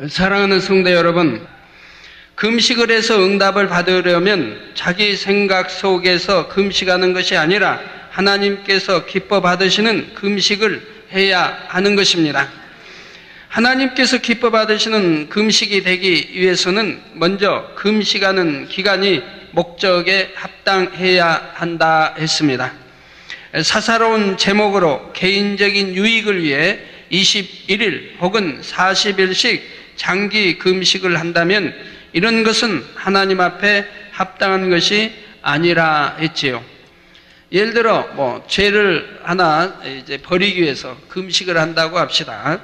사랑하는 성도 여러분, 금식을 해서 응답을 받으려면 자기 생각 속에서 금식하는 것이 아니라 하나님께서 기뻐 받으시는 금식을 해야 하는 것입니다. 하나님께서 기뻐 받으시는 금식이 되기 위해서는 먼저 금식하는 기간이 목적에 합당해야 한다 했습니다. 사사로운 제목으로 개인적인 유익을 위해 21일 혹은 40일씩 장기 금식을 한다면 이런 것은 하나님 앞에 합당한 것이 아니라 했지요. 예를 들어 죄를 하나 버리기 위해서 금식을 한다고 합시다.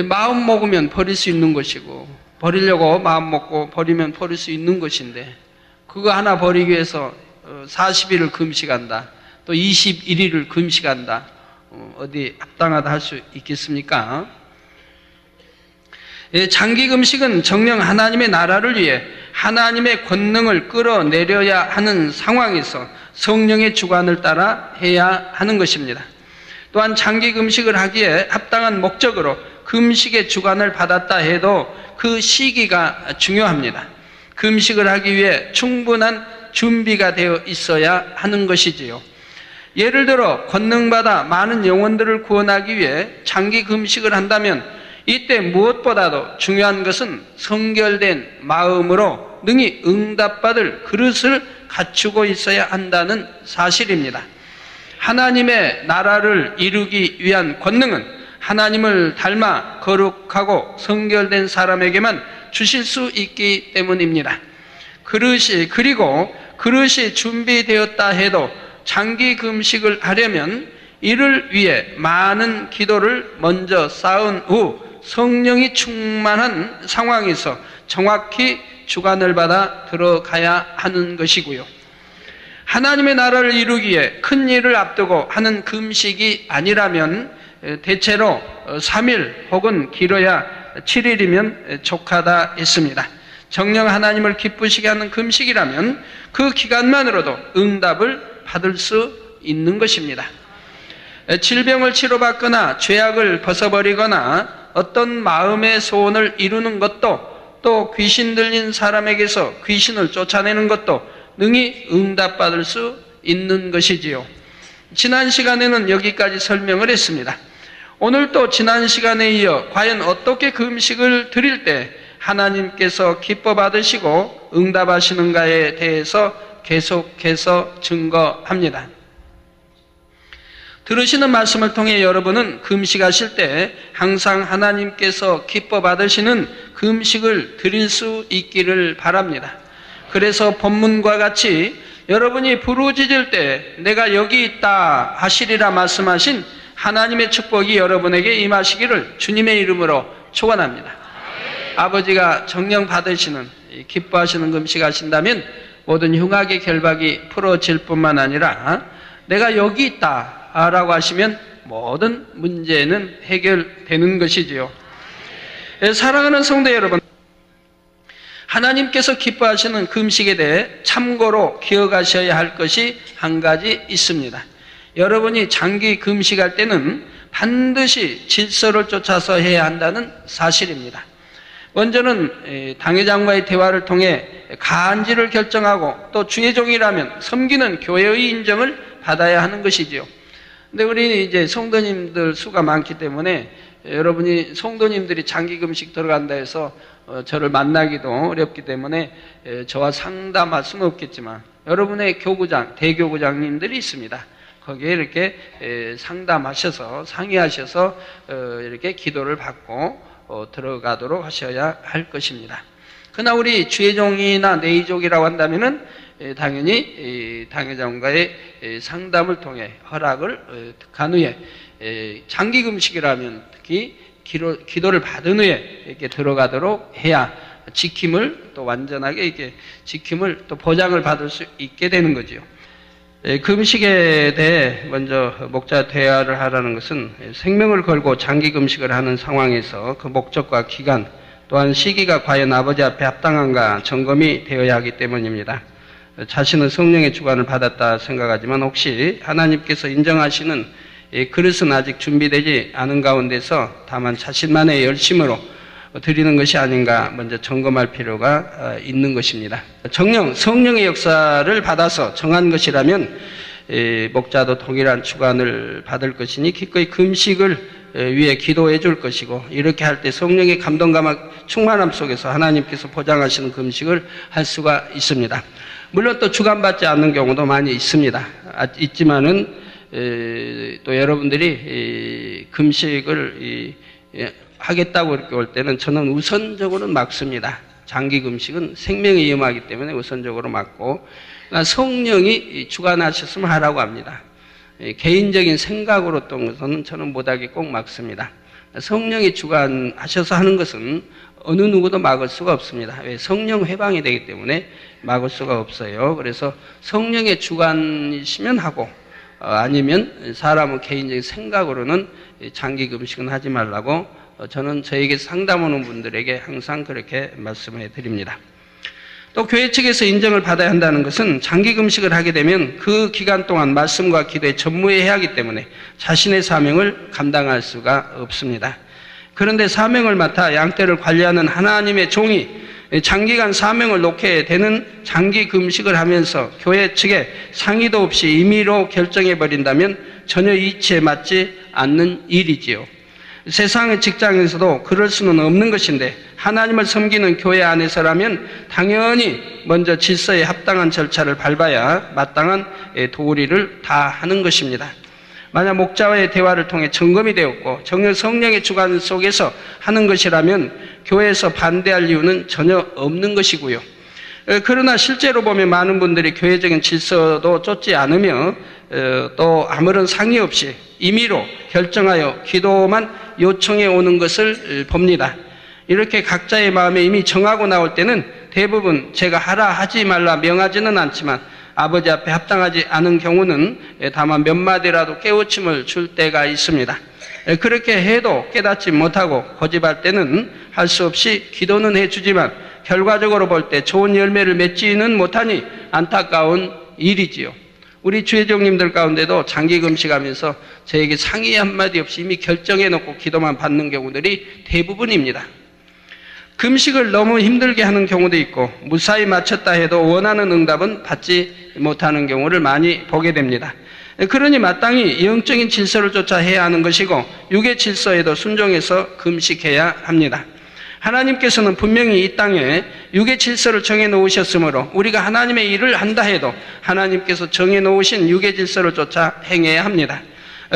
마음 먹으면 버릴 수 있는 것이고, 버리려고 마음 먹고 버리면 버릴 수 있는 것인데, 그거 하나 버리기 위해서 40일을 금식한다, 또 21일을 금식한다, 어디 합당하다 할 수 있겠습니까? 장기 금식은 정녕 하나님의 나라를 위해 하나님의 권능을 끌어내려야 하는 상황에서 성령의 주관을 따라 해야 하는 것입니다. 또한 장기 금식을 하기에 합당한 목적으로 금식의 주관을 받았다 해도 그 시기가 중요합니다. 금식을 하기 위해 충분한 준비가 되어 있어야 하는 것이지요. 예를 들어 권능받아 많은 영혼들을 구원하기 위해 장기 금식을 한다면 이때 무엇보다도 중요한 것은 성결된 마음으로 능히 응답받을 그릇을 갖추고 있어야 한다는 사실입니다. 하나님의 나라를 이루기 위한 권능은 하나님을 닮아 거룩하고 성결된 사람에게만 주실 수 있기 때문입니다. 그리고 그릇이 준비되었다 해도 장기 금식을 하려면 이를 위해 많은 기도를 먼저 쌓은 후 성령이 충만한 상황에서 정확히 주관을 받아 들어가야 하는 것이고요. 하나님의 나라를 이루기에 큰 일을 앞두고 하는 금식이 아니라면 대체로 3일 혹은 길어야 7일이면 족하다 했습니다. 정녕 하나님을 기쁘시게 하는 금식이라면 그 기간만으로도 응답을 받을 수 있는 것입니다. 질병을 치료받거나 죄악을 벗어버리거나 어떤 마음의 소원을 이루는 것도, 또 귀신 들린 사람에게서 귀신을 쫓아내는 것도 능히 응답받을 수 있는 것이지요. 지난 시간에는 여기까지 설명을 했습니다. 오늘 또 지난 시간에 이어 과연 어떻게 금식을 드릴 때 하나님께서 기뻐 받으시고 응답하시는가에 대해서 계속해서 증거합니다. 들으시는 말씀을 통해 여러분은 금식하실 때 항상 하나님께서 기뻐 받으시는 금식을 드릴 수 있기를 바랍니다. 그래서 본문과 같이 여러분이 부르짖을 때 내가 여기 있다 하시리라 말씀하신 하나님의 축복이 여러분에게 임하시기를 주님의 이름으로 축원합니다. 아버지가 정령 받으시는, 기뻐하시는 금식하신다면 모든 흉악의 결박이 풀어질 뿐만 아니라 내가 여기 있다 라고 하시면 모든 문제는 해결되는 것이지요. 사랑하는 성도 여러분, 하나님께서 기뻐하시는 금식에 대해 참고로 기억하셔야 할 것이 한 가지 있습니다. 여러분이 장기 금식할 때는 반드시 질서를 쫓아서 해야 한다는 사실입니다. 먼저는 당회장과의 대화를 통해 간지를 결정하고 또 주의 종이라면 섬기는 교회의 인정을 받아야 하는 것이지요. 근데 우리 이제 성도님들 수가 많기 때문에 여러분이 성도님들이 장기 금식 들어간다 해서 저를 만나기도 어렵기 때문에 저와 상담할 수는 없겠지만 여러분의 교구장, 대교구장님들이 있습니다. 거기에 이렇게 상담하셔서 상의하셔서 이렇게 기도를 받고 들어가도록 하셔야 할 것입니다. 그러나 우리 주의종이나 내의족이라고 한다면은 당연히 당회장과의 상담을 통해 허락을 간 후에 장기 금식이라면 특히 기도를 받은 후에 이렇게 들어가도록 해야 지킴을 또 완전하게 이렇게 지킴을 또 보장을 받을 수 있게 되는 거지요. 금식에 대해 먼저 목자 대화를 하라는 것은 생명을 걸고 장기 금식을 하는 상황에서 그 목적과 기간 또한 시기가 과연 아버지 앞에 합당한가 점검이 되어야 하기 때문입니다. 자신은 성령의 주관을 받았다 생각하지만 혹시 하나님께서 인정하시는 그릇은 아직 준비되지 않은 가운데서 다만 자신만의 열심으로 드리는 것이 아닌가 먼저 점검할 필요가 있는 것입니다. 성령의 역사를 받아서 정한 것이라면 목자도 동일한 주관을 받을 것이니 기꺼이 금식을 위해 기도해 줄 것이고, 이렇게 할 때 성령의 감동과 충만함 속에서 하나님께서 보장하시는 금식을 할 수가 있습니다. 물론 또 주관받지 않는 경우도 많이 있지만은 또 여러분들이 금식을 하겠다고 이렇게 올 때는 저는 우선적으로는 막습니다. 장기 금식은 생명에 위험하기 때문에 우선적으로 막고, 성령이 주관하셨으면 하라고 합니다. 개인적인 생각으로 어떤 것은 저는 못하게 꼭 막습니다. 성령이 주관하셔서 하는 것은 어느 누구도 막을 수가 없습니다. 왜? 성령 회방이 되기 때문에 막을 수가 없어요. 그래서 성령의 주관이시면 하고, 아니면 사람은 개인적인 생각으로는 장기 금식은 하지 말라고 저는 저에게 상담 오는 분들에게 항상 그렇게 말씀해 드립니다. 또 교회 측에서 인정을 받아야 한다는 것은 장기 금식을 하게 되면 그 기간 동안 말씀과 기도에 전무해야 하기 때문에 자신의 사명을 감당할 수가 없습니다. 그런데 사명을 맡아 양떼를 관리하는 하나님의 종이 장기간 사명을 놓게 되는 장기 금식을 하면서 교회 측에 상의도 없이 임의로 결정해버린다면 전혀 이치에 맞지 않는 일이지요. 세상의 직장에서도 그럴 수는 없는 것인데, 하나님을 섬기는 교회 안에서라면 당연히 먼저 질서에 합당한 절차를 밟아야 마땅한 도리를 다 하는 것입니다. 만약 목자와의 대화를 통해 점검이 되었고 정녕 성령의 주관 속에서 하는 것이라면 교회에서 반대할 이유는 전혀 없는 것이고요. 그러나 실제로 보면 많은 분들이 교회적인 질서도 쫓지 않으며 또 아무런 상의 없이 임의로 결정하여 기도만 요청해 오는 것을 봅니다. 이렇게 각자의 마음에 이미 정하고 나올 때는 대부분 제가 하라 하지 말라 명하지는 않지만 아버지 앞에 합당하지 않은 경우는 다만 몇 마디라도 깨우침을 줄 때가 있습니다. 그렇게 해도 깨닫지 못하고 고집할 때는 할 수 없이 기도는 해주지만 결과적으로 볼 때 좋은 열매를 맺지는 못하니 안타까운 일이지요. 우리 주회장님들 가운데도 장기 금식하면서 저에게 상의 한마디 없이 이미 결정해놓고 기도만 받는 경우들이 대부분입니다. 금식을 너무 힘들게 하는 경우도 있고 무사히 마쳤다 해도 원하는 응답은 받지 못하는 경우를 많이 보게 됩니다. 그러니 마땅히 영적인 질서를 쫓아 해야 하는 것이고 육의 질서에도 순종해서 금식해야 합니다. 하나님께서는 분명히 이 땅에 육의 질서를 정해놓으셨으므로 우리가 하나님의 일을 한다 해도 하나님께서 정해놓으신 육의 질서를 쫓아 행해야 합니다.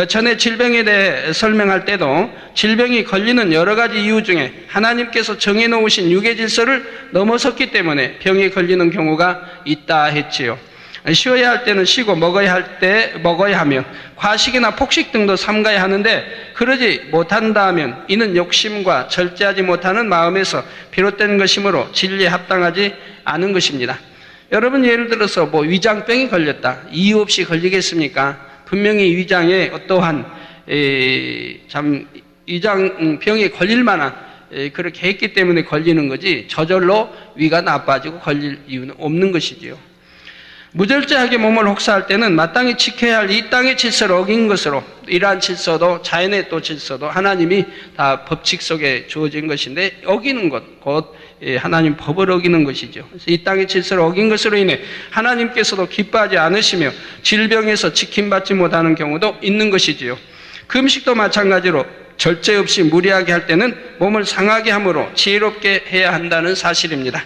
전에 질병에 대해 설명할 때도 질병이 걸리는 여러 가지 이유 중에 하나님께서 정해놓으신 육의 질서를 넘어섰기 때문에 병이 걸리는 경우가 있다 했지요. 쉬어야 할 때는 쉬고 먹어야 할 때 먹어야 하며 과식이나 폭식 등도 삼가야 하는데 그러지 못한다 하면 이는 욕심과 절제하지 못하는 마음에서 비롯된 것이므로 진리에 합당하지 않은 것입니다. 여러분 예를 들어서 위장병이 걸렸다. 이유 없이 걸리겠습니까? 분명히 위장에 어떠한 위장병에 걸릴 만한 그렇게 했기 때문에 걸리는 거지 저절로 위가 나빠지고 걸릴 이유는 없는 것이지요. 무절제하게 몸을 혹사할 때는 마땅히 지켜야 할 이 땅의 질서를 어긴 것으로 이러한 질서도 자연의 또 질서도 하나님이 다 법칙 속에 주어진 것인데 어기는 것, 곧 하나님 법을 어기는 것이죠. 그래서 이 땅의 질서를 어긴 것으로 인해 하나님께서도 기뻐하지 않으시며 질병에서 지킴받지 못하는 경우도 있는 것이지요. 금식도 마찬가지로 절제 없이 무리하게 할 때는 몸을 상하게 함으로 지혜롭게 해야 한다는 사실입니다.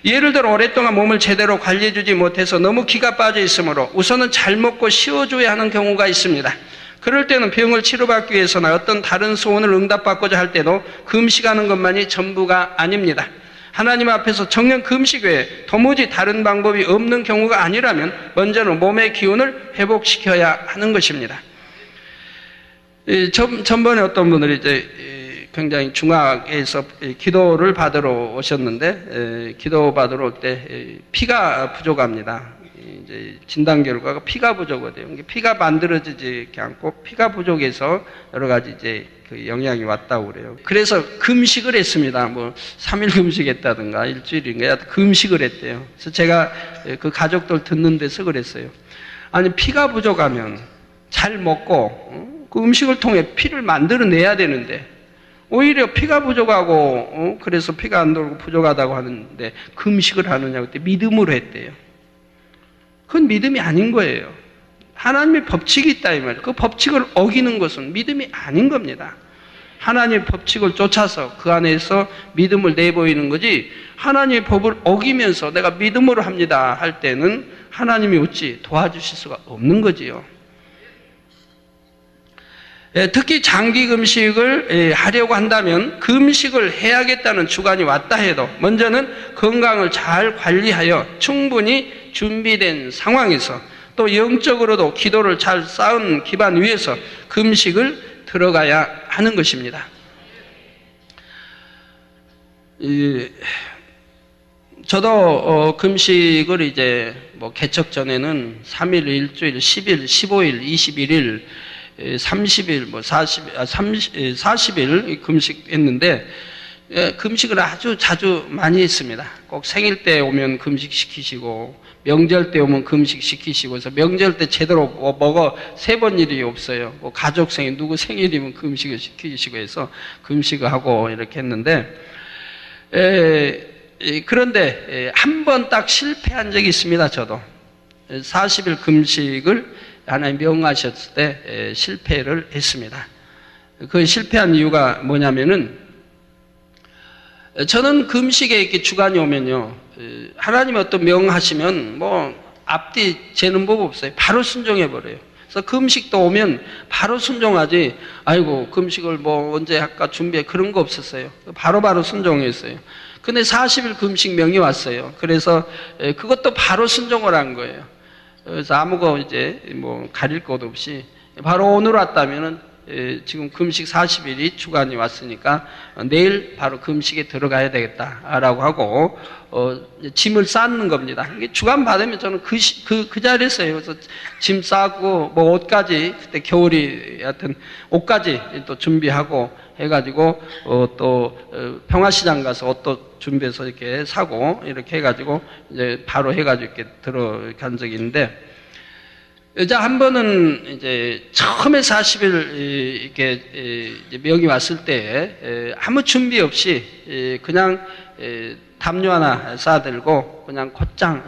예를 들어 오랫동안 몸을 제대로 관리해주지 못해서 너무 기가 빠져 있으므로 우선은 잘 먹고 쉬어줘야 하는 경우가 있습니다. 그럴 때는 병을 치료받기 위해서나 어떤 다른 소원을 응답받고자 할 때도 금식하는 것만이 전부가 아닙니다. 하나님 앞에서 정녕 금식 외에 도무지 다른 방법이 없는 경우가 아니라면 먼저는 몸의 기운을 회복시켜야 하는 것입니다. 전번에 어떤 분들이 굉장히 중학에서 기도를 받으러 오셨는데 기도 받으러 올 때 피가 부족합니다. 이제 진단 결과가 피가 부족하대요. 피가 만들어지지 않고 피가 부족해서 여러 가지 그 영향이 왔다고 그래요. 그래서 금식을 했습니다. 3일 금식했다든가 일주일인가 금식을 했대요. 그래서 제가 그 가족들 듣는 데서 그랬어요. 아니 피가 부족하면 잘 먹고 그 음식을 통해 피를 만들어내야 되는데 오히려 피가 부족하고 그래서 피가 안 돌고 부족하다고 하는데 금식을 하느냐고 그때 믿음으로 했대요. 그건 믿음이 아닌 거예요. 하나님의 법칙이 있다 이 말이에요. 그 법칙을 어기는 것은 믿음이 아닌 겁니다. 하나님의 법칙을 쫓아서 그 안에서 믿음을 내보이는 거지, 하나님의 법을 어기면서 내가 믿음으로 합니다 할 때는 하나님이 어찌 도와주실 수가 없는 거지요. 특히 장기 금식을 하려고 한다면 금식을 해야겠다는 주관이 왔다 해도 먼저는 건강을 잘 관리하여 충분히 준비된 상황에서 또 영적으로도 기도를 잘 쌓은 기반 위에서 금식을 들어가야 하는 것입니다. 저도 금식을 이제 개척 전에는 3일, 일주일, 10일, 15일, 21일, 30일, 40일 금식했는데, 금식을 아주 자주 많이 했습니다. 꼭 생일 때 오면 금식시키시고, 명절 때 오면 금식시키시고, 그래서 명절 때 제대로 먹어 3번 일이 없어요. 가족 생일, 누구 생일이면 금식을 시키시고 해서 금식을 하고 이렇게 했는데, 그런데 한 번 딱 실패한 적이 있습니다, 저도. 40일 금식을 하나님 명하셨을 때 실패를 했습니다. 그 실패한 이유가 뭐냐면은, 저는 금식에 이렇게 주관이 오면요, 하나님이 어떤 명하시면 앞뒤 재는 법 없어요. 바로 순종해버려요. 그래서 금식도 오면 바로 순종하지, 아이고 금식을 언제 할까 준비해, 그런 거 없었어요. 바로 순종했어요. 근데 40일 금식 명이 왔어요. 그래서 그것도 바로 순종을 한 거예요. 그래서 아무거 이제 가릴 것 없이 바로 오늘 왔다면은 지금 금식 40일이 주간이 왔으니까 내일 바로 금식에 들어가야 되겠다라고 하고 짐을 쌓는 겁니다. 주간 받으면 저는 그 자리에서요. 그래서 짐 싸고 옷까지, 그때 겨울이 하여튼 옷까지 또 준비하고 해가지고 또 평화시장 가서 옷도 준비해서 이렇게 사고 이렇게 해가지고 이제 바로 해가지고 이렇게 들어간 적이 있는데, 한 번은 이제 처음에 40일 이렇게 명이 왔을 때 아무 준비 없이 그냥 담요 하나 싸들고 그냥 곧장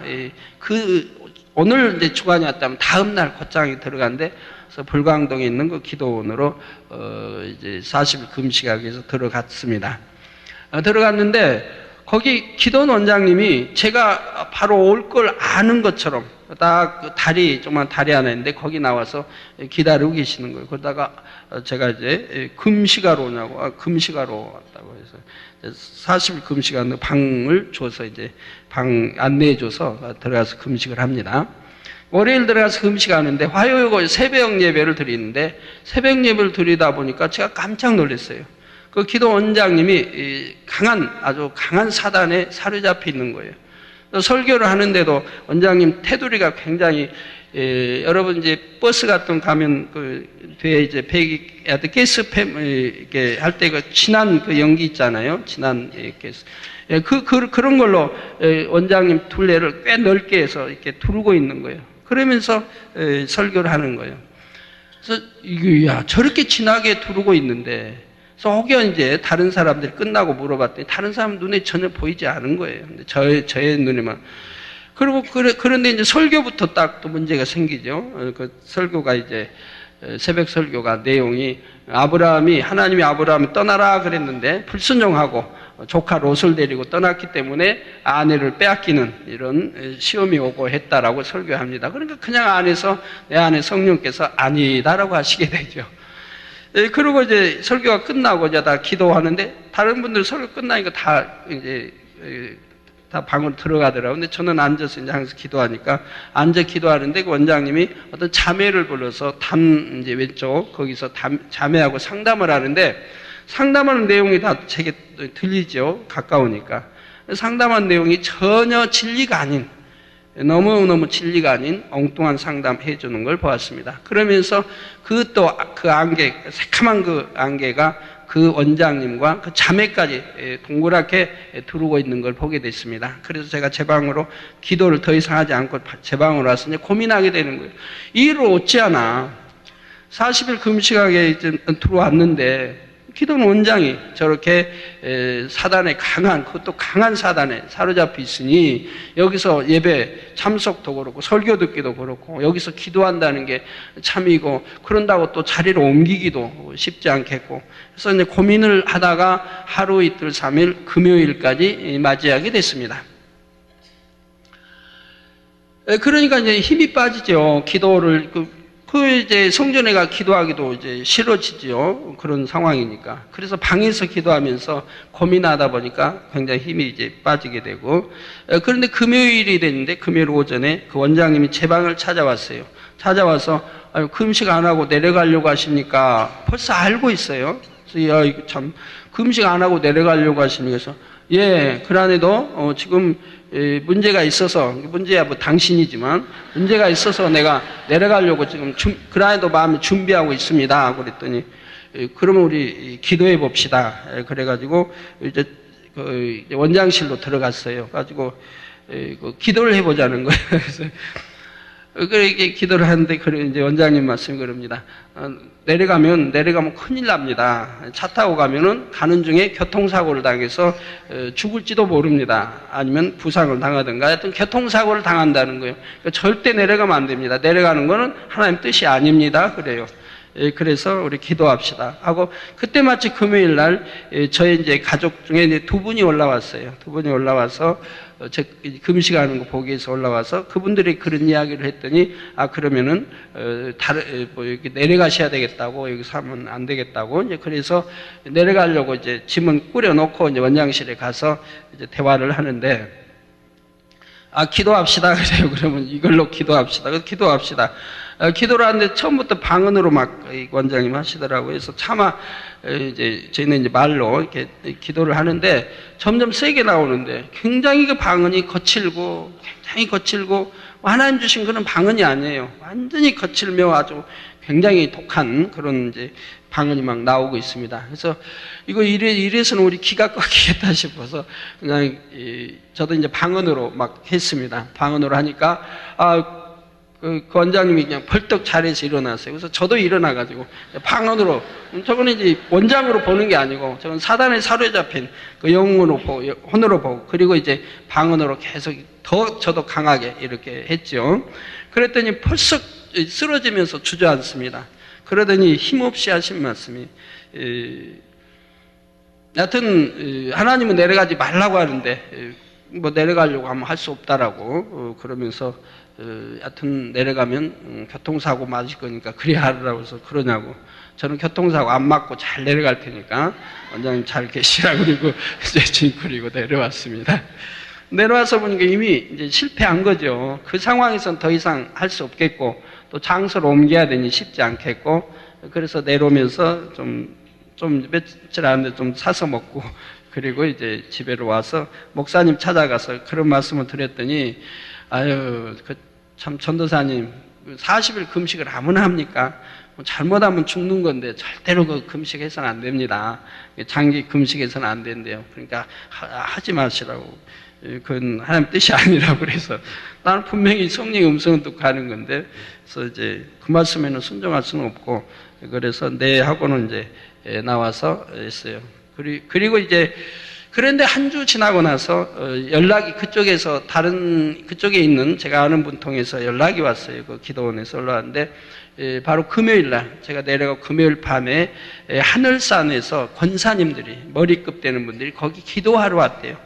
오늘 이제 주간이 왔다면 다음 날 곧장이 들어간데, 그래서 불광동에 있는 그 기도원으로 이제 40일 금식하기 위해서 들어갔습니다. 들어갔는데 거기 기도원 원장님이 제가 바로 올 걸 아는 것처럼 딱 정말 다리 하나 있는데 거기 나와서 기다리고 계시는 거예요. 그러다가 제가 이제 금식하러 오냐고, 금식하러 왔다고 해서 40일 금식하는 방을 줘서 이제 방 안내해줘서 들어가서 금식을 합니다. 월요일 들어가서 금식하는데 화요일 새벽 예배를 드리는데, 새벽 예배를 드리다 보니까 제가 깜짝 놀랐어요. 그 기도 원장님이 아주 강한 사단에 사로잡혀 있는 거예요. 설교를 하는데도 원장님 테두리가 굉장히, 여러분 이제 버스 같은 거 가면 그 뒤에 이제 가스팸 이렇게 할 때 그 진한 그 연기 있잖아요. 진한 가스. 그런 걸로 원장님 둘레를 꽤 넓게 해서 이렇게 두르고 있는 거예요. 그러면서 설교를 하는 거예요. 그래서 저렇게 진하게 두르고 있는데, 그래서 혹여 이제 다른 사람들이 끝나고 물어봤더니 다른 사람 눈에 전혀 보이지 않은 거예요. 근데 저의 눈에만. 그리고 그런데 이제 설교부터 딱 또 문제가 생기죠. 그 설교가 이제 새벽 설교가 내용이 하나님이 아브라함이 떠나라 그랬는데 불순종하고 조카 롯을 데리고 떠났기 때문에 아내를 빼앗기는 이런 시험이 오고 했다라고 설교합니다. 그러니까 그냥 안에서 내 안에 성령께서 아니다라고 하시게 되죠. 그리고 이제 설교가 끝나고 이제 다 기도하는데, 다른 분들 설교 끝나니까 다 방으로 들어가더라고요. 근데 저는 앉아서 이제 항상 기도하니까 앉아 기도하는데 그 원장님이 어떤 자매를 불러서 이제 왼쪽 거기서 자매하고 상담을 하는데, 상담하는 내용이 다 제게 들리죠. 가까우니까. 상담한 내용이 전혀 진리가 아닌, 너무너무 진리가 아닌 엉뚱한 상담해 주는 걸 보았습니다. 그러면서 그 안개, 새카만 그 안개가 그 원장님과 그 자매까지 동그랗게 두르고 있는 걸 보게 됐습니다. 그래서 제가 제 방으로 기도를 더 이상 하지 않고 제 방으로 와서 이제 고민하게 되는 거예요. 이 일을 어찌하나 40일 금식하게 들어왔는데 기도원 원장이 저렇게 사단에 그것도 강한 사단에 사로잡혀 있으니 여기서 예배 참석도 그렇고 설교 듣기도 그렇고 여기서 기도한다는 게 참이고, 그런다고 또 자리를 옮기기도 쉽지 않겠고, 그래서 이제 고민을 하다가 하루 이틀 3일 금요일까지 맞이하게 됐습니다. 그러니까 이제 힘이 빠지죠. 기도를 이제 성전에 가 기도하기도 이제 싫어지죠. 그런 상황이니까. 그래서 방에서 기도하면서 고민하다 보니까 굉장히 힘이 이제 빠지게 되고, 그런데 금요일이 됐는데 금요일 오전에 그 원장님이 제 방을 찾아왔어요. 찾아와서 금식 안 하고 내려가려고 하십니까? 벌써 알고 있어요. 그래서 이거 참 금식 안 하고 내려가려고 하십니까? 그래서 예, 그러네도 지금 문제가 있어서, 문제야 뭐 당신이지만 문제가 있어서 내가 내려가려고 지금 그라인도 마음에 준비하고 있습니다. 그랬더니 그러면 우리 기도해 봅시다. 그래가지고 이제 원장실로 들어갔어요. 가지고 기도를 해보자는 거예요. 그래서 그렇게 기도를 하는데 이제 원장님 말씀이 그럽니다. 내려가면 큰일 납니다. 차 타고 가면은 가는 중에 교통사고를 당해서 죽을지도 모릅니다. 아니면 부상을 당하든가 하여튼 교통사고를 당한다는 거예요. 그러니까 절대 내려가면 안 됩니다. 내려가는 거는 하나님 뜻이 아닙니다. 그래요. 그래서 우리 기도합시다 하고, 그때 마치 금요일 날 저희 이제 가족 중에 이제 두 분이 올라왔어요. 두 분이 올라와서 제 금식하는 거 보기 위해서 올라와서 그분들이 그런 이야기를 했더니, 그러면은 이렇게 내려가셔야 되겠다고, 여기서 하면 안 되겠다고, 이제 그래서 내려가려고 이제 짐은 꾸려놓고 이제 원장실에 가서 이제 대화를 하는데, 기도합시다. 그래요. 그러면 이걸로 기도합시다. 그래서 기도합시다. 기도를 하는데 처음부터 방언으로 막 원장님 하시더라고요. 그래서 차마 이제 저희는 이제 말로 이렇게 기도를 하는데 점점 세게 나오는데 굉장히 그 방언이 굉장히 거칠고 하나님 주신 그런 방언이 아니에요. 완전히 거칠며 아주 굉장히 독한 그런 이제 방언이 막 나오고 있습니다. 그래서 이거 이래서는 우리 기가 꺾이겠다 싶어서 그냥 저도 이제 방언으로 막 했습니다. 방언으로 하니까 그 원장님이 그냥 벌떡 자리에서 일어났어요. 그래서 저도 일어나가지고 방언으로, 저거는 이제 원장으로 보는 게 아니고 저건 사단에 사로잡힌 그 영으로 보고 혼으로 보고, 그리고 이제 방언으로 계속 더 저도 강하게 이렇게 했죠. 그랬더니 벌써 쓰러지면서 주저앉습니다. 그러더니 힘없이 하신 말씀이, 여하튼 하나님은 내려가지 말라고 하는데 뭐 내려가려고 하면 할 수 없다라고 그러면서 여하튼 내려가면 교통사고 맞을 거니까 그래야 하라고 해서 그러냐고. 저는 교통사고 안 맞고 잘 내려갈 테니까 원장님 잘 계시라 그리고 이제 징그리고 내려왔습니다. 내려와서 보니까 이미 이제 실패한 거죠. 그 상황에서는 더 이상 할 수 없겠고 또 장소를 옮겨야 되니 쉽지 않겠고, 그래서 내려오면서 좀 며칠 안 돼 좀 사서 먹고, 그리고 이제 집에로 와서 목사님 찾아가서 그런 말씀을 드렸더니, 참 전도사님 40일 금식을 아무나 합니까? 잘못하면 죽는 건데 절대로 그 금식해서는 안 됩니다. 장기 금식해서는 안 된대요. 그러니까 하지 마시라고. 그건 하나님 뜻이 아니라고 그래서 나는 분명히 성령의 음성을 듣고 하는 건데, 그래서 이제 그 말씀에는 순종할 수는 없고, 그래서 네 하고는 이제 나와서 했어요. 그리고 이제 그런데 한 주 지나고 나서 연락이 그쪽에서 그쪽에 있는 제가 아는 분 통해서 연락이 왔어요. 그 기도원에서 올라왔는데 바로 금요일 날 제가 내려가 금요일 밤에 하늘산에서 권사님들이 머리급 되는 분들이 거기 기도하러 왔대요.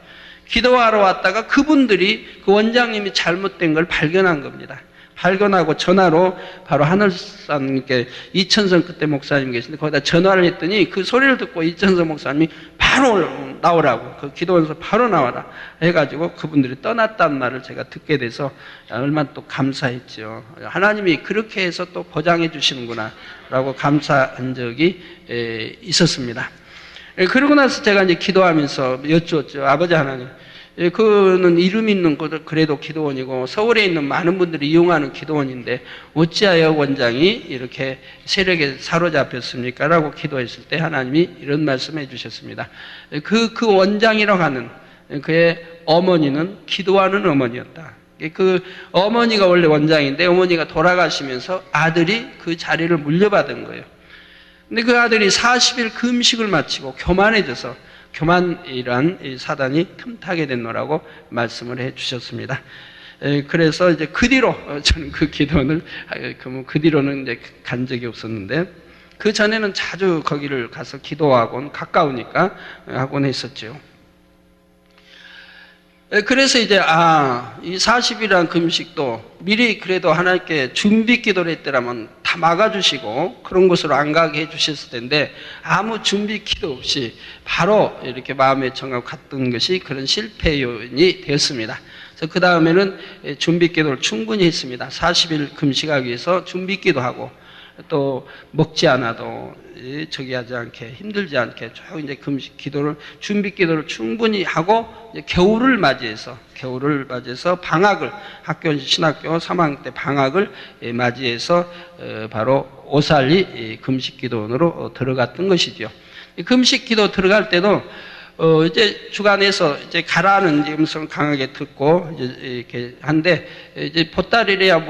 기도하러 왔다가 그분들이 그 원장님이 잘못된 걸 발견한 겁니다. 발견하고 전화로 바로 하늘산 이천성 그때 목사님 계신데 거기다 전화를 했더니 그 소리를 듣고 이천성 목사님이 바로 나오라고, 그 기도원에서 바로 나와라 해가지고 그분들이 떠났단 말을 제가 듣게 돼서 얼마나 또 감사했죠. 하나님이 그렇게 해서 또 보장해 주시는구나 라고 감사한 적이 있었습니다. 그러고 나서 제가 이제 기도하면서 여쭈었죠. 아버지 하나님, 그는 이름 있는 곳 그래도 기도원이고 서울에 있는 많은 분들이 이용하는 기도원인데 어찌하여 원장이 이렇게 세력에 사로잡혔습니까? 라고 기도했을 때 하나님이 이런 말씀해 주셨습니다. 그 원장이라고 하는 그의 어머니는 기도하는 어머니였다. 그 어머니가 원래 원장인데 어머니가 돌아가시면서 아들이 그 자리를 물려받은 거예요. 근데 그 아들이 40일 금식을 마치고 교만해져서 교만이란 이 사단이 틈타게 됐노라고 말씀을 해 주셨습니다. 그래서 이제 그 뒤로 저는 그 기도원을 그 뒤로는 이제 간 적이 없었는데 그 전에는 자주 거기를 가서 기도하곤 가까우니까 하곤 했었죠. 그래서 이제 이 40일이라는 금식도 미리 그래도 하나님께 준비 기도를 했더라면 다 막아주시고 그런 곳으로 안 가게 해주셨을 텐데 아무 준비 기도 없이 바로 이렇게 마음의 청하고 갔던 것이 그런 실패 요인이 되었습니다. 그래서 그 다음에는 준비 기도를 충분히 했습니다. 40일 금식하기 위해서 준비 기도하고 또 먹지 않아도 저기 하지 않게 힘들지 않게 쭉 이제 금식 기도를 준비 기도를 충분히 하고 이제 겨울을 맞이해서 방학을 학교 신학교 3학년 때 방학을 맞이해서 바로 오살리 금식 기도원으로 들어갔던 것이죠. 금식 기도 들어갈 때도 이제 주간에서 이제 가라는 음성 강하게 듣고 이렇게 한데 이제 보따리래야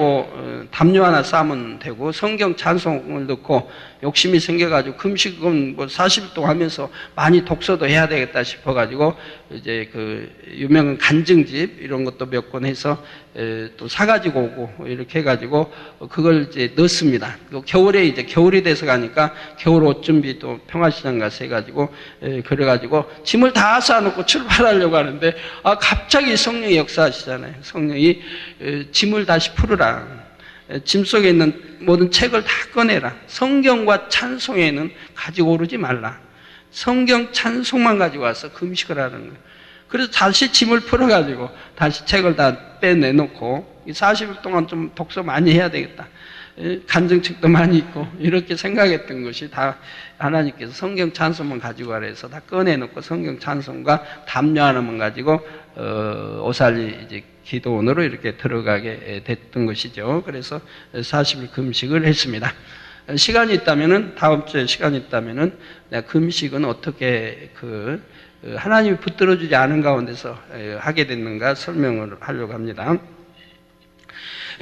담요 하나 싸면 되고 성경 찬송을 듣고 욕심이 생겨가지고 금식은 40일 동안 하면서 많이 독서도 해야 되겠다 싶어가지고 이제 그 유명한 간증집 이런 것도 몇 권 해서 또 사가지고 오고 이렇게 해가지고 그걸 이제 넣습니다. 겨울에 이제 겨울이 돼서 가니까 겨울 옷 준비 또 평화시장 가서 해가지고 그래가지고 짐을 다 쌓아놓고 출발하려고 하는데 갑자기 성령이 역사하시잖아요. 성령이 짐을 다시 풀으라. 짐 속에 있는 모든 책을 다 꺼내라. 성경과 찬송에는 가지고 오르지 말라. 성경 찬송만 가지고 와서 금식을 하는 거예요. 그래서 다시 짐을 풀어가지고 다시 책을 다 빼내놓고 40일 동안 좀 독서 많이 해야 되겠다. 간증책도 많이 있고 이렇게 생각했던 것이 다 하나님께서 성경 찬송만 가지고 가라 해서 다 꺼내놓고 성경 찬송과 담요 하나만 가지고 오살리 이제 기도원으로 이렇게 들어가게 됐던 것이죠. 그래서 40일 금식을 했습니다. 시간이 있다면은 다음 주에 시간이 있다면은 내가 금식은 어떻게 하나님이 붙들어주지 않은 가운데서 하게 됐는가 설명을 하려고 합니다.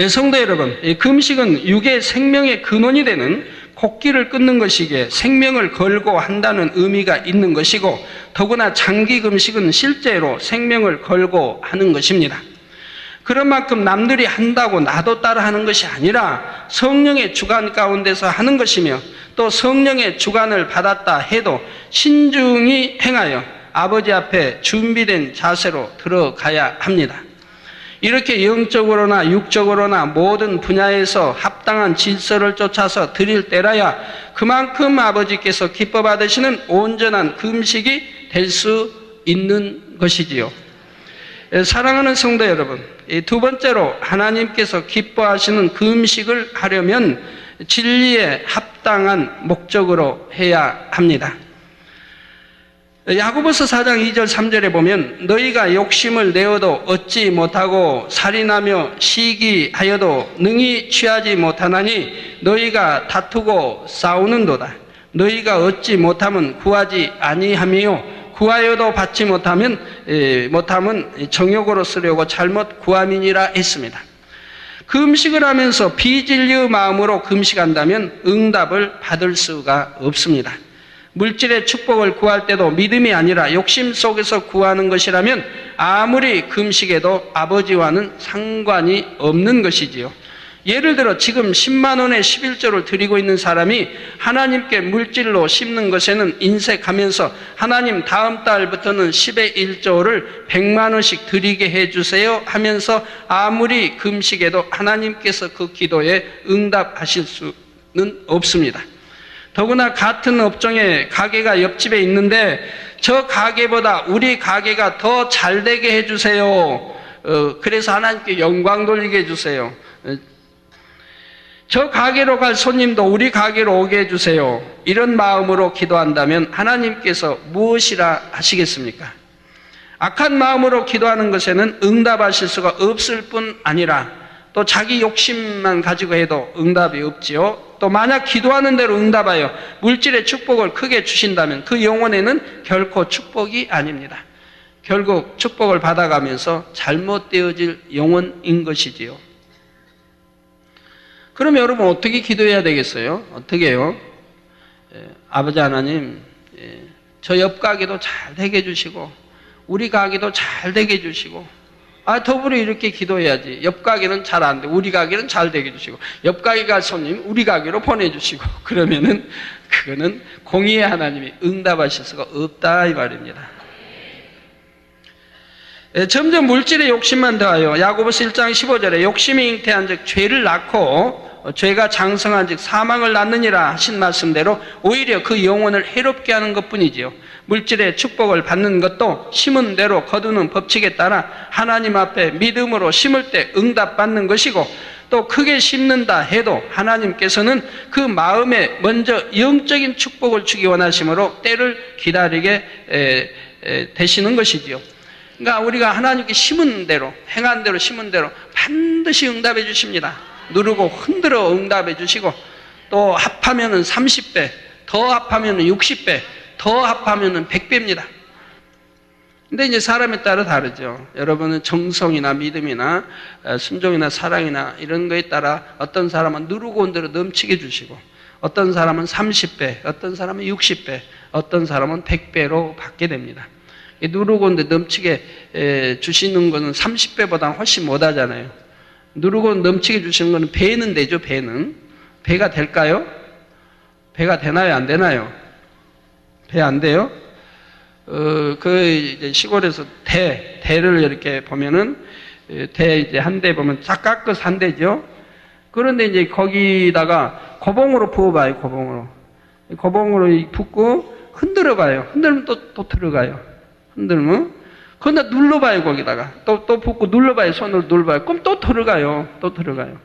성도 여러분, 금식은 육의 생명의 근원이 되는 곡기를 끊는 것이기에 생명을 걸고 한다는 의미가 있는 것이고 더구나 장기 금식은 실제로 생명을 걸고 하는 것입니다. 그런 만큼 남들이 한다고 나도 따라 하는 것이 아니라 성령의 주관 가운데서 하는 것이며 또 성령의 주관을 받았다 해도 신중히 행하여 아버지 앞에 준비된 자세로 들어가야 합니다. 이렇게 영적으로나 육적으로나 모든 분야에서 합당한 질서를 쫓아서 드릴 때라야 그만큼 아버지께서 기뻐 받으시는 온전한 금식이 될 수 있는 것이지요. 사랑하는 성도 여러분, 두 번째로 하나님께서 기뻐하시는 금식을 하려면 진리에 합당한 목적으로 해야 합니다. 야고보서 4장 2절 3절에 보면 너희가 욕심을 내어도 얻지 못하고 살인하며 시기하여도 능히 취하지 못하나니 너희가 다투고 싸우는도다. 너희가 얻지 못하면 구하지 아니하며 구하여도 받지 못하면 정욕으로 쓰려고 잘못 구함이니라 했습니다. 금식을 하면서 비진리의 마음으로 금식한다면 응답을 받을 수가 없습니다. 물질의 축복을 구할 때도 믿음이 아니라 욕심 속에서 구하는 것이라면 아무리 금식해도 아버지와는 상관이 없는 것이지요. 예를 들어 지금 10만 원의 11조를 드리고 있는 사람이 하나님께 물질로 심는 것에는 인색하면서 하나님 다음 달부터는 10의 1조를 100만 원씩 드리게 해주세요 하면서 아무리 금식해도 하나님께서 그 기도에 응답하실 수는 없습니다. 더구나 같은 업종의 가게가 옆집에 있는데 저 가게보다 우리 가게가 더 잘되게 해주세요. 그래서 하나님께 영광 돌리게 해주세요. 저 가게로 갈 손님도 우리 가게로 오게 해주세요. 이런 마음으로 기도한다면 하나님께서 무엇이라 하시겠습니까? 악한 마음으로 기도하는 것에는 응답하실 수가 없을 뿐 아니라 또 자기 욕심만 가지고 해도 응답이 없지요. 또 만약 기도하는 대로 응답하여 물질의 축복을 크게 주신다면 그 영혼에는 결코 축복이 아닙니다. 결국 축복을 받아가면서 잘못되어질 영혼인 것이지요. 그럼 여러분 어떻게 기도해야 되겠어요? 어떻게 해요? 아버지 하나님, 저 옆 가게도 잘 되게 해주시고 우리 가게도 잘 되게 해주시고, 더불어 이렇게 기도해야지. 옆 가게는 잘 안 돼, 우리 가게는 잘 되게 해주시고, 옆 가게 갈 손님 우리 가게로 보내주시고, 그러면은 그거는 공의의 하나님이 응답하실 수가 없다 이 말입니다. 점점 물질의 욕심만 더하여 야고보서 1장 15절에 욕심이 잉태한 즉 죄를 낳고 죄가 장성한 즉 사망을 낳느니라 하신 말씀대로 오히려 그 영혼을 해롭게 하는 것뿐이지요. 물질의 축복을 받는 것도 심은 대로 거두는 법칙에 따라 하나님 앞에 믿음으로 심을 때 응답받는 것이고, 또 크게 심는다 해도 하나님께서는 그 마음에 먼저 영적인 축복을 주기 원하심으로 때를 기다리게 되시는 것이지요. 그러니까 우리가 하나님께 심은 대로, 행한 대로 심은 대로 반드시 응답해 주십니다. 누르고 흔들어 응답해 주시고, 또 합하면은 30배, 더 합하면은 60배, 더 합하면은 100배입니다. 근데 이제 사람에 따라 다르죠. 여러분은 정성이나 믿음이나 순종이나 사랑이나 이런 거에 따라 어떤 사람은 누르고 흔들어 넘치게 주시고, 어떤 사람은 30배, 어떤 사람은 60배, 어떤 사람은 100배로 받게 됩니다. 누르고 흔들어 넘치게 주시는 거는 30배보다 훨씬 못하잖아요. 누르고 넘치게 주시는 거는 배는 되죠, 배는. 배가 될까요? 배가 되나요, 안 되나요? 배 안 돼요? 이제 시골에서 대를 이렇게 보면은, 이제 한 대 보면 쫙 깎아서 한 대죠? 그런데 이제 거기다가 고봉으로 부어봐요, 고봉으로. 고봉으로 붓고 흔들어 봐요. 흔들면 또 들어가요. 흔들면. 그러다 눌러봐요, 거기다가. 또 붓고 눌러봐요, 손으로 눌러봐요. 그럼 또 들어가요. 또 들어가요.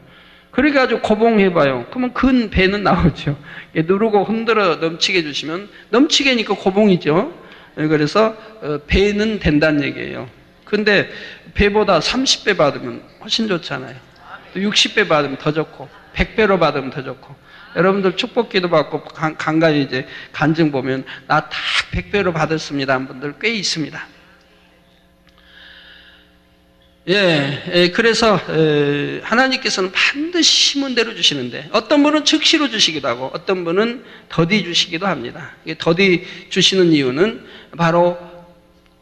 그래가지고 고봉해봐요. 그러면 근 배는 나오죠. 누르고 흔들어 넘치게 해주시면, 넘치게니까 고봉이죠. 그래서 배는 된다는 얘기예요. 근데 배보다 30배 받으면 훨씬 좋잖아요. 또 60배 받으면 더 좋고, 100배로 받으면 더 좋고. 여러분들 축복기도 받고 간간히 이제 간증 보면 나 딱 100배로 받았습니다 한 분들 꽤 있습니다. 그래서 하나님께서는 반드시 심은 대로 주시는데, 어떤 분은 즉시로 주시기도 하고 어떤 분은 더디 주시기도 합니다. 더디 주시는 이유는 바로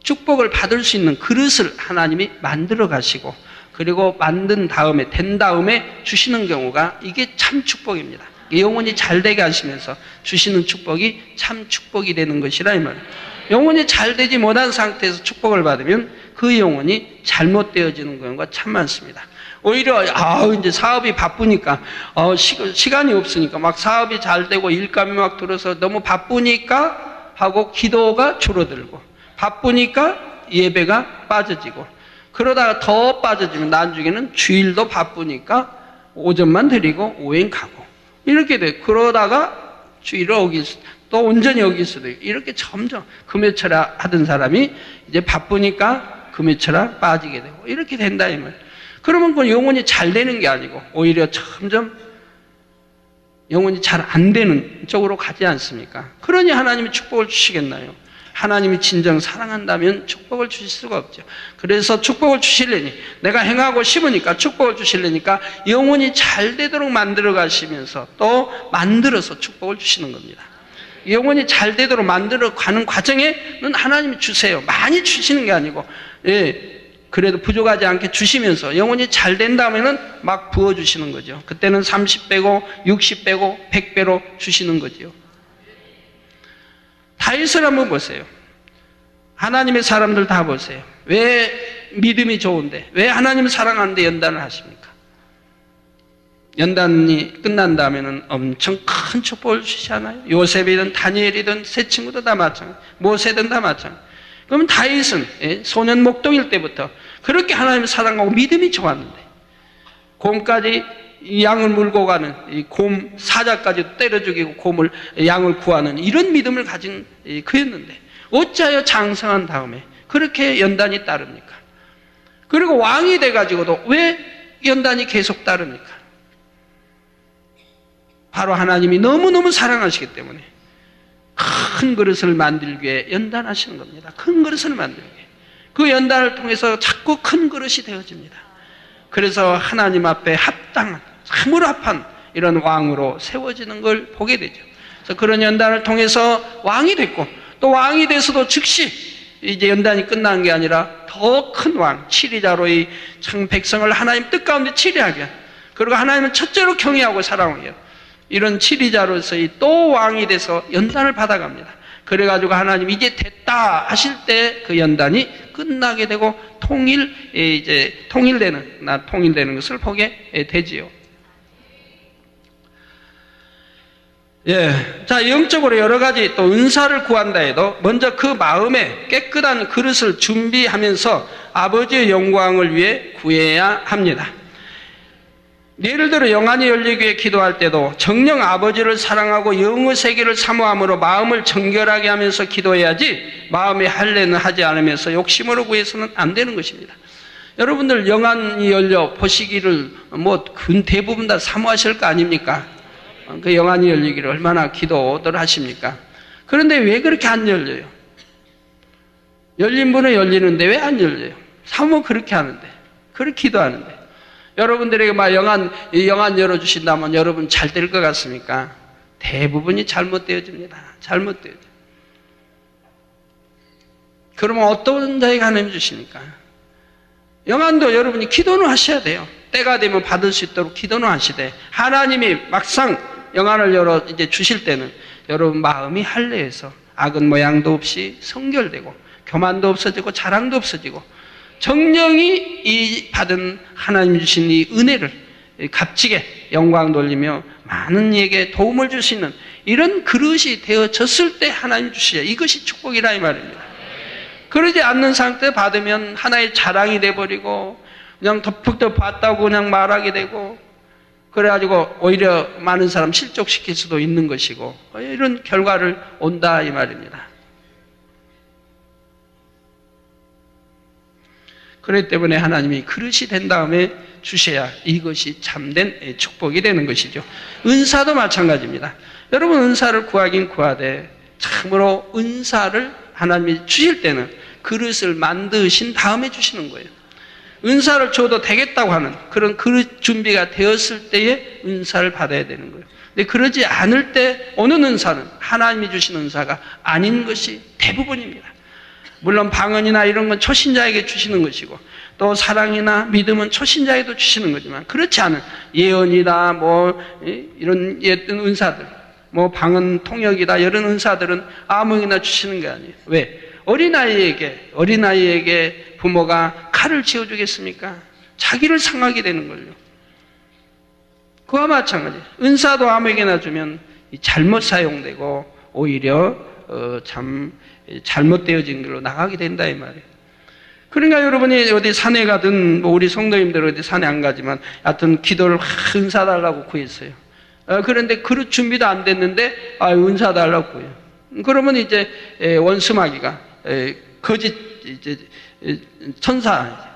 축복을 받을 수 있는 그릇을 하나님이 만들어 가시고, 그리고 만든 다음에, 된 다음에 주시는 경우가, 이게 참 축복입니다. 영혼이 잘 되게 하시면서 주시는 축복이 참 축복이 되는 것이라 이 말이에요. 영혼이 잘 되지 못한 상태에서 축복을 받으면 그 영혼이 잘못되어지는 경우가 참 많습니다. 오히려 이제 사업이 바쁘니까 시간이 없으니까 막 사업이 잘 되고 일감이 막 들어서 너무 바쁘니까 하고 기도가 줄어들고, 바쁘니까 예배가 빠져지고, 그러다가 더 빠져지면 나중에는 주일도 바쁘니까 오전만 드리고 오행 가고 이렇게 돼. 그러다가 주일을 또 온전히 어길 수도 있고, 이렇게 점점 금요철야 하던 사람이 이제 바쁘니까 금요철야 빠지게 되고 이렇게 된다 이 말. 그러면 그 영혼이 잘 되는 게 아니고 오히려 점점 영혼이 잘 안 되는 쪽으로 가지 않습니까? 그러니 하나님이 축복을 주시겠나요? 하나님이 진정 사랑한다면 축복을 주실 수가 없죠. 그래서 축복을 주시려니, 내가 행하고 싶으니까 축복을 주시려니까 영혼이 잘 되도록 만들어 가시면서 또 만들어서 축복을 주시는 겁니다. 영혼이 잘 되도록 만들어 가는 과정에는 하나님이 주세요. 많이 주시는 게 아니고, 그래도 부족하지 않게 주시면서 영혼이 잘 된 다음에는 막 부어주시는 거죠. 그때는 30배고 60배고 100배로 주시는 거죠. 다윗을 한번 보세요. 하나님의 사람들 다 보세요. 왜 믿음이 좋은데, 왜 하나님을 사랑하는데 연단을 하십니까? 연단이 끝난 다음에는 엄청 큰 축복을 주시잖아요. 요셉이든 다니엘이든 세 친구도 다 마찬가지, 모세든 다 마찬가지. 그러면 다윗은 소년 목동일 때부터 그렇게 하나님을 사랑하고 믿음이 좋았는데, 곰까지 양을 물고 가는 이 곰 사자까지 때려 죽이고 양을 구하는 이런 믿음을 가진 그였는데, 어찌하여 장성한 다음에 그렇게 연단이 따릅니까? 그리고 왕이 돼가지고도 왜 연단이 계속 따릅니까? 바로 하나님이 너무너무 사랑하시기 때문에 큰 그릇을 만들기 위해 연단하시는 겁니다. 큰 그릇을 만들기 위해. 그 연단을 통해서 자꾸 큰 그릇이 되어집니다. 그래서 하나님 앞에 합당한, 참으로 합한 이런 왕으로 세워지는 걸 보게 되죠. 그래서 그런 연단을 통해서 왕이 됐고, 또 왕이 돼서도 즉시 이제 연단이 끝난 게 아니라 더 큰 왕, 치리자로 이 참 백성을 하나님 뜻 가운데 치리하게, 그리고 하나님은 첫째로 경외하고 사랑해요. 이런 치리자로서 또 왕이 돼서 연단을 받아갑니다. 그래가지고 하나님 이제 됐다 하실 때 그 연단이 끝나게 되고 통일되는 것을 보게 되지요. 예. 자, 영적으로 여러 가지 또 은사를 구한다 해도 먼저 그 마음에 깨끗한 그릇을 준비하면서 아버지의 영광을 위해 구해야 합니다. 예를 들어 영안이 열리기 위해 기도할 때도 정녕 아버지를 사랑하고 영의 세계를 사모함으로 마음을 정결하게 하면서 기도해야지, 마음의 할례는 하지 않으면서 욕심으로 구해서는 안 되는 것입니다. 여러분들 영안이 열려 보시기를 대부분 다 사모하실 거 아닙니까? 그 영안이 열리기를 얼마나 기도들 하십니까? 그런데 왜 그렇게 안 열려요? 열린 분은 열리는데 왜 안 열려요? 사모 그렇게 하는데, 그렇게 기도하는데. 여러분들에게 막 영안 열어주신다면 여러분 잘 될 것 같습니까? 대부분이 잘못되어집니다. 잘못되어져. 그러면 어떤 자에게 하나님 주십니까? 영안도 여러분이 기도는 하셔야 돼요. 때가 되면 받을 수 있도록 기도는 하시되, 하나님이 막상 영안을 열어 이제 주실 때는 여러분 마음이 할례해서 악은 모양도 없이 성결되고 교만도 없어지고 자랑도 없어지고 정령이 이 받은 하나님 주신 이 은혜를 값지게 영광 돌리며 많은 이에게 도움을 주시는 이런 그릇이 되어졌을 때 하나님 주시죠. 이것이 축복이라 이 말입니다. 그러지 않는 상태 받으면 하나의 자랑이 돼버리고 그냥 덮덕 봤다고 그냥 말하게 되고, 그래가지고 오히려 많은 사람 실족시킬 수도 있는 것이고, 이런 결과를 온다 이 말입니다. 그렇기 때문에 하나님이 그릇이 된 다음에 주셔야 이것이 참된 축복이 되는 것이죠. 은사도 마찬가지입니다. 여러분 은사를 구하긴 구하되 참으로 은사를 하나님이 주실 때는 그릇을 만드신 다음에 주시는 거예요. 은사를 줘도 되겠다고 하는 그런 그릇 준비가 되었을 때에 은사를 받아야 되는 거예요. 근데 그러지 않을 때 오는 은사는 하나님이 주신 은사가 아닌 것이 대부분입니다. 물론 방언이나 이런 건 초신자에게 주시는 것이고, 또 사랑이나 믿음은 초신자에게도 주시는 거지만, 그렇지 않은 예언이다 이런 은사들, 방언 통역이다 이런 은사들은 아무에게나 주시는 게 아니에요. 왜? 어린아이에게 부모가 칼을 쥐어주겠습니까? 자기를 상하게 되는 걸요. 그와 마찬가지. 은사도 아무에게나 주면 잘못 사용되고 오히려 잘못되어진 길로 나가게 된다 이 말이에요. 그러니까 여러분이 어디 산에 가든 우리 성도님들 어디 산에 안 가지만 하여튼 기도를 은사 달라고 구했어요. 그런데 그릇 준비도 안 됐는데 은사 달라고 구해요. 그러면 이제 원수마귀가 거짓 천사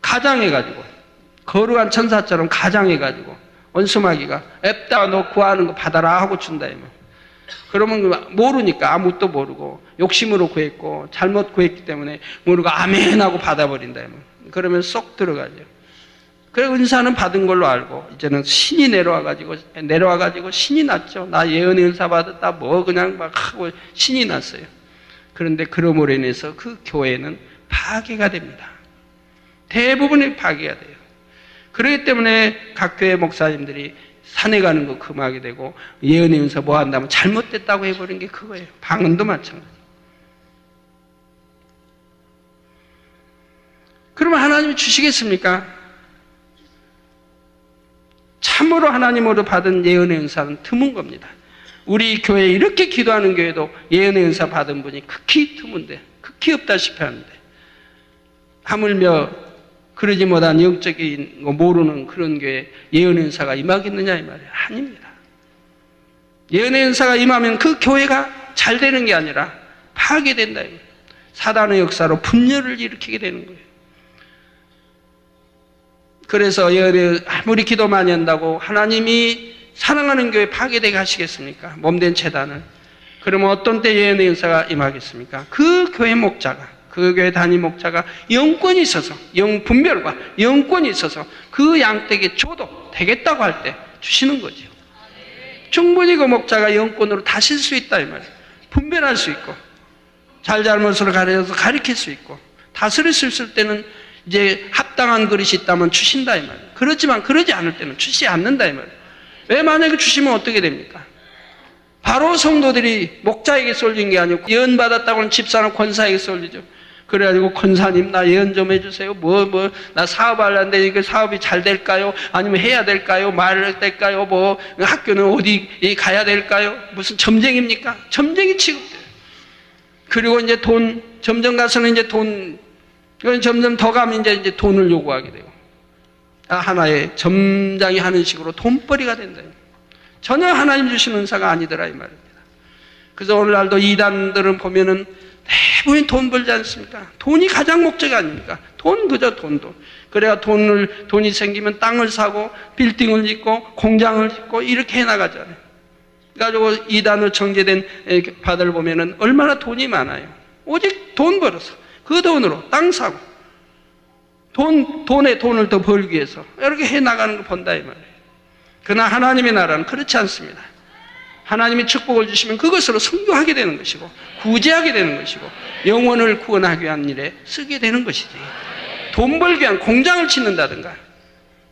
가장해가지고 거룩한 천사처럼 가장해가지고 원수마귀가 앱다 너 구하는 거 받아라 하고 준다 이 말. 그러면 모르니까 아무것도 모르고 욕심으로 구했고 잘못 구했기 때문에 모르고 아멘 하고 받아버린다 이 말. 그러면 쏙 들어가죠. 그래 은사는 받은 걸로 알고 이제는 신이 내려와가지고 신이 났죠. 나 예언의 은사 받았다 그냥 막 하고 신이 났어요. 그런데 그러므로 인해서 그 교회는 파괴가 됩니다. 대부분이 파괴가 돼요. 그렇기 때문에 각 교회 목사님들이 산에 가는 거 금하게 되고 예언의 은사 한다면 잘못됐다고 해버린 게 그거예요. 방언도 마찬가지. 그러면 하나님이 주시겠습니까? 참으로 하나님으로 받은 예언의 은사는 드문 겁니다. 우리 교회에 이렇게 기도하는 교회도 예언의 은사 받은 분이 극히 드문데, 극히 없다시피 하는데, 하물며 그러지 못한 영적인 거 모르는 그런 교회에 예언의 은사가 임하겠느냐 이 말이에요. 아닙니다. 예언의 은사가 임하면 그 교회가 잘 되는 게 아니라 파괴된다. 사단의 역사로 분열을 일으키게 되는 거예요. 그래서 아무리 기도 많이 한다고 하나님이 사랑하는 교회 파괴되게 하시겠습니까? 몸된 재단을. 그러면 어떤 때 예언의 은사가 임하겠습니까? 그 교회 목자가, 그 교회 단임 목자가 영권이 있어서, 영분별과 영권이 있어서 그 양떼에게 줘도 되겠다고 할 때 주시는 거죠. 충분히 그 목자가 영권으로 다실 수 있다 이 말이에요. 분별할 수 있고 잘잘못으로 가르칠 수 있고 다스릴 수 있을 때는 이제 합당한 그릇이 있다면 주신다 이 말이에요. 그렇지만 그러지 않을 때는 주시지 않는다 이 말이에요. 왜 만약에 주시면 어떻게 됩니까? 바로 성도들이 목자에게 쏠린 게 아니고 예언 받았다고는 집사나 권사에게 쏠리죠. 그래가지고 권사님 나 예언 좀 해주세요. 나 사업하려는데 이게 사업이 잘 될까요? 아니면 해야 될까요? 말해야 될까요? 학교는 어디 가야 될까요? 무슨 점쟁입니까? 점쟁이 취급돼요. 그리고 이제 점점 가서는 이제 점점 더 가면 이제 돈을 요구하게 돼요. 하나의 점장이 하는 식으로 돈벌이가 된다. 전혀 하나님 주시는 은사가 아니더라 이 말입니다. 그래서 오늘날도 이단들은 보면은 대부분 돈 벌지 않습니까? 돈이 가장 목적이 아닙니까? 그저 돈도. 그래야 돈이 생기면 땅을 사고 빌딩을 짓고 공장을 짓고 이렇게 해나가잖아요. 그래가지고 이단으로 정제된 바들 보면은 얼마나 돈이 많아요. 오직 돈 벌어서 그 돈으로 땅 사고 돈에 돈을 더 벌기 위해서 이렇게 해나가는 걸 본다 이 말이에요. 그러나 하나님의 나라는 그렇지 않습니다. 하나님이 축복을 주시면 그것으로 선교하게 되는 것이고 구제하게 되는 것이고 영혼을 구원하기 위한 일에 쓰게 되는 것이지. 돈 벌기 위한 공장을 짓는다든가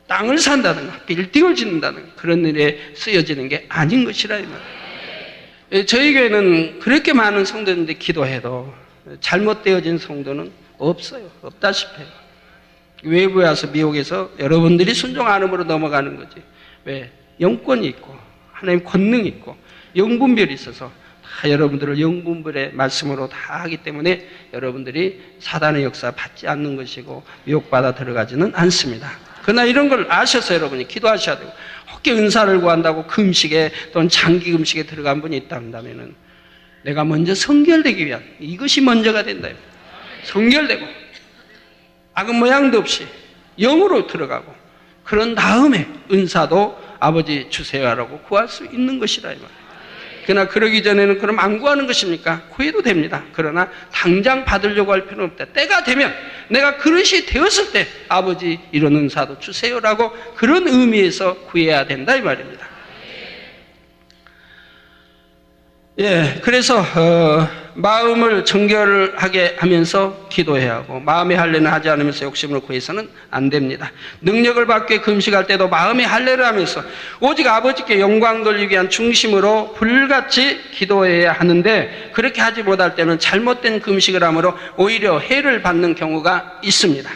땅을 산다든가 빌딩을 짓는다든가 그런 일에 쓰여지는 게 아닌 것이라 이 말이에요. 저희 교회는 그렇게 많은 성도인데 기도해도 잘못되어진 성도는 없어요. 없다시피 해요. 외부에 와서 미국에서 여러분들이 순종 안음으로 넘어가는 거지. 왜? 영권이 있고 하나님 권능이 있고 영분별이 있어서 다 여러분들을 영분별의 말씀으로 다 하기 때문에 여러분들이 사단의 역사 받지 않는 것이고 미혹받아 들어가지는 않습니다. 그러나 이런 걸 아셔서 여러분이 기도하셔야 되고 혹시 은사를 구한다고 금식에 또는 장기 금식에 들어간 분이 있다면 내가 먼저 성결되기 위한 이것이 먼저가 된다. 성결되고 악은 모양도 없이 영으로 들어가고 그런 다음에 은사도 아버지 주세요라고 구할 수 있는 것이라 이 말이에요. 그러나 그러기 전에는 그럼 안 구하는 것입니까? 구해도 됩니다. 그러나 당장 받으려고 할 필요는 없다. 때가 되면 내가 그릇이 되었을 때 아버지 이런 은사도 주세요라고 그런 의미에서 구해야 된다 이 말입니다. 그래서 마음을 정결하게 하면서 기도해야 하고 마음의 할례는 하지 않으면서 욕심을 구해서는 안 됩니다. 능력을 받게 금식할 때도 마음의 할례를 하면서 오직 아버지께 영광 돌리기 위한 중심으로 불같이 기도해야 하는데 그렇게 하지 못할 때는 잘못된 금식을 함으로 오히려 해를 받는 경우가 있습니다.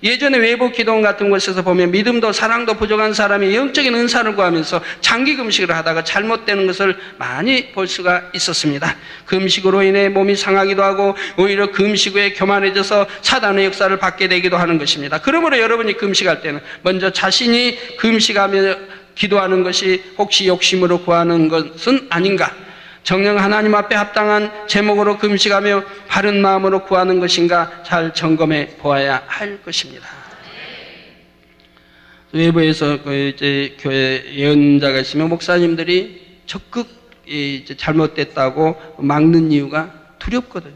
예전에 외부 기도원 같은 곳에서 보면 믿음도 사랑도 부족한 사람이 영적인 은사를 구하면서 장기 금식을 하다가 잘못되는 것을 많이 볼 수가 있었습니다. 금식으로 인해 몸이 상하기도 하고 오히려 금식 후에 교만해져서 사단의 역사를 받게 되기도 하는 것입니다. 그러므로 여러분이 금식할 때는 먼저 자신이 금식하며 기도하는 것이 혹시 욕심으로 구하는 것은 아닌가? 정녕 하나님 앞에 합당한 제목으로 금식하며 바른 마음으로 구하는 것인가 잘 점검해 보아야 할 것입니다. 외부에서 이제 교회 예언자가 있으면 목사님들이 적극 이제 잘못됐다고 막는 이유가 두렵거든요.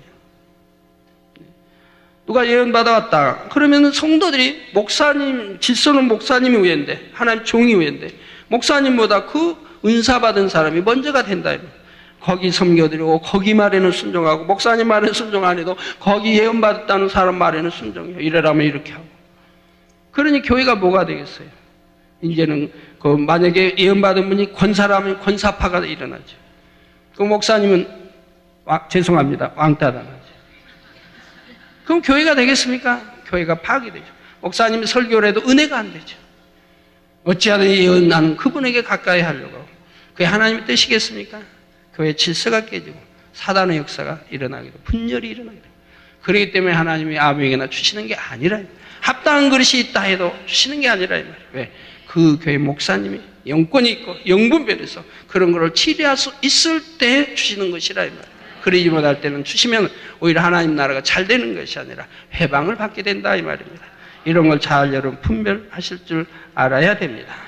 누가 예언 받아왔다 그러면 성도들이 목사님 질서는 목사님이 위인데 하나님 종이 위인데 목사님보다 그 은사 받은 사람이 먼저가 된다. 거기 섬겨드리고 거기 말에는 순종하고 목사님 말에는 순종 안 해도 거기 예언받았다는 사람 말에는 순종해요. 이래라면 이렇게 하고. 그러니 교회가 뭐가 되겠어요? 이제는 만약에 예언받은 분이 권사라면 권사파가 일어나죠. 그 목사님은 죄송합니다. 왕따 당하죠. 그럼 교회가 되겠습니까? 교회가 파괴되죠. 목사님이 설교를 해도 은혜가 안 되죠. 어찌하든 예언하는 그분에게 가까이 하려고 하고. 그게 하나님의 뜻이겠습니까? 교회 질서가 깨지고 사단의 역사가 일어나기도 분열이 일어나기도 그렇기 때문에 하나님이 아무에게나 주시는 게 아니라 합당한 그릇이 있다 해도 주시는 게 아니라 왜? 그 교회 목사님이 영권이 있고 영분별해서 그런 거를 치료할 수 있을 때 주시는 것이라 이 말이에요. 그러지 못할 때는 주시면 오히려 하나님 나라가 잘 되는 것이 아니라 해방을 받게 된다 이 말입니다. 이런 걸 잘 여러분 분별하실 줄 알아야 됩니다.